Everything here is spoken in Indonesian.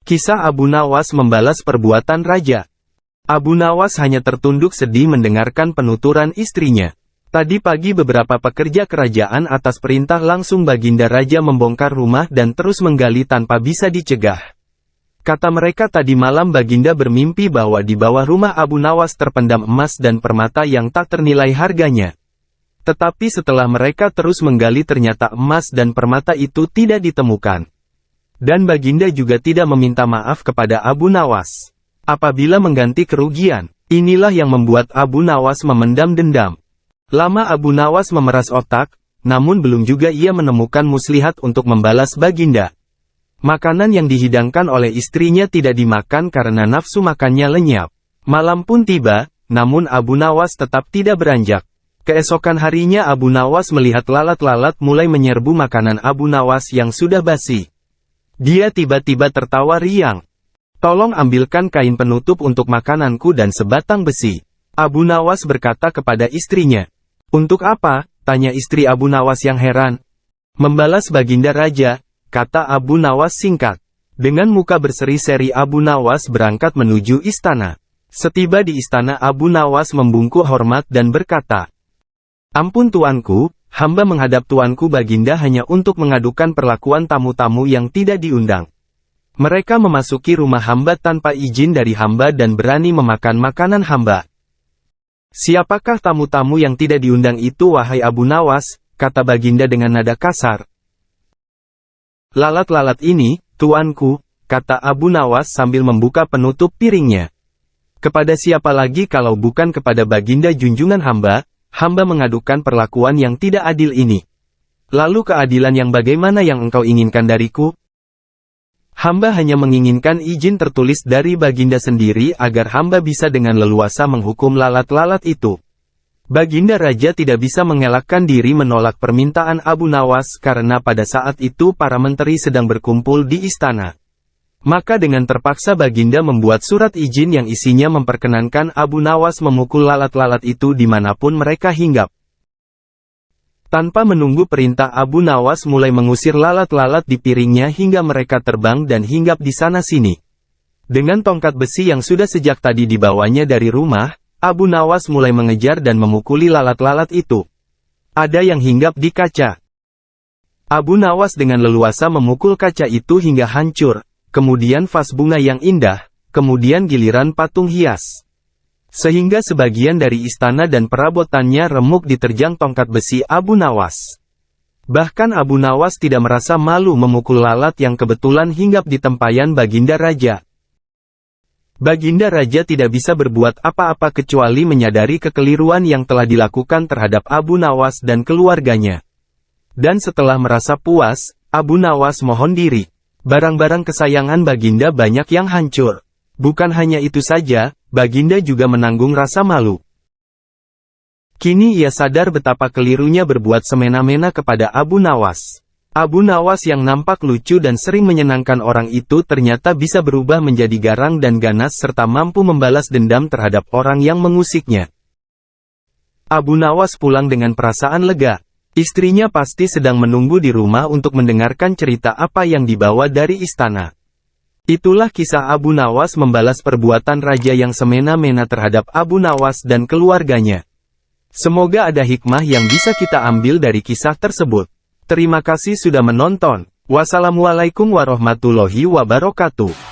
Kisah Abu Nawas membalas perbuatan raja. Abu Nawas hanya tertunduk sedih mendengarkan penuturan istrinya. Tadi pagi beberapa pekerja kerajaan atas perintah langsung Baginda Raja membongkar rumah dan terus menggali tanpa bisa dicegah. Kata mereka tadi malam Baginda bermimpi bahwa di bawah rumah Abu Nawas terpendam emas dan permata yang tak ternilai harganya. Tetapi setelah mereka terus menggali ternyata emas dan permata itu tidak ditemukan. Dan Baginda juga tidak meminta maaf kepada Abu Nawas. Apabila mengganti kerugian, inilah yang membuat Abu Nawas memendam dendam. Lama Abu Nawas memeras otak, namun belum juga ia menemukan muslihat untuk membalas Baginda. Makanan yang dihidangkan oleh istrinya tidak dimakan karena nafsu makannya lenyap. Malam pun tiba, namun Abu Nawas tetap tidak beranjak. Keesokan harinya Abu Nawas melihat lalat-lalat mulai menyerbu makanan Abu Nawas yang sudah basi. Dia tiba-tiba tertawa riang. "Tolong ambilkan kain penutup untuk makananku dan sebatang besi." Abu Nawas berkata kepada istrinya. "Untuk apa?" tanya istri Abu Nawas yang heran. "Membalas Baginda Raja," kata Abu Nawas singkat. Dengan muka berseri-seri Abu Nawas berangkat menuju istana. Setiba di istana Abu Nawas membungkuk hormat dan berkata, "Ampun tuanku, hamba menghadap tuanku Baginda hanya untuk mengadukan perlakuan tamu-tamu yang tidak diundang. Mereka memasuki rumah hamba tanpa izin dari hamba dan berani memakan makanan hamba." "Siapakah tamu-tamu yang tidak diundang itu wahai Abu Nawas?" kata Baginda dengan nada kasar. "Lalat-lalat ini, tuanku," kata Abu Nawas sambil membuka penutup piringnya. "Kepada siapa lagi kalau bukan kepada Baginda junjungan hamba mengadukan perlakuan yang tidak adil ini. Lalu keadilan yang bagaimana yang engkau inginkan dariku? Hamba hanya menginginkan izin tertulis dari Baginda sendiri agar hamba bisa dengan leluasa menghukum lalat-lalat itu." Baginda Raja tidak bisa mengelakkan diri menolak permintaan Abu Nawas karena pada saat itu para menteri sedang berkumpul di istana. Maka dengan terpaksa Baginda membuat surat izin yang isinya memperkenankan Abu Nawas memukul lalat-lalat itu dimanapun mereka hinggap. Tanpa menunggu perintah Abu Nawas mulai mengusir lalat-lalat di piringnya hingga mereka terbang dan hinggap di sana-sini. Dengan tongkat besi yang sudah sejak tadi dibawanya dari rumah, Abu Nawas mulai mengejar dan memukuli lalat-lalat itu. Ada yang hinggap di kaca. Abu Nawas dengan leluasa memukul kaca itu hingga hancur, kemudian vas bunga yang indah, kemudian giliran patung hias. Sehingga sebagian dari istana dan perabotannya remuk diterjang tongkat besi Abu Nawas. Bahkan Abu Nawas tidak merasa malu memukul lalat yang kebetulan hinggap di tempayan Baginda Raja. Baginda Raja tidak bisa berbuat apa-apa kecuali menyadari kekeliruan yang telah dilakukan terhadap Abu Nawas dan keluarganya. Dan setelah merasa puas, Abu Nawas mohon diri. Barang-barang kesayangan Baginda banyak yang hancur. Bukan hanya itu saja, Baginda juga menanggung rasa malu. Kini ia sadar betapa kelirunya berbuat semena-mena kepada Abu Nawas. Abu Nawas yang nampak lucu dan sering menyenangkan orang itu ternyata bisa berubah menjadi garang dan ganas serta mampu membalas dendam terhadap orang yang mengusiknya. Abu Nawas pulang dengan perasaan lega. Istrinya pasti sedang menunggu di rumah untuk mendengarkan cerita apa yang dibawa dari istana. Itulah kisah Abu Nawas membalas perbuatan raja yang semena-mena terhadap Abu Nawas dan keluarganya. Semoga ada hikmah yang bisa kita ambil dari kisah tersebut. Terima kasih sudah menonton. Wassalamualaikum warahmatullahi wabarakatuh.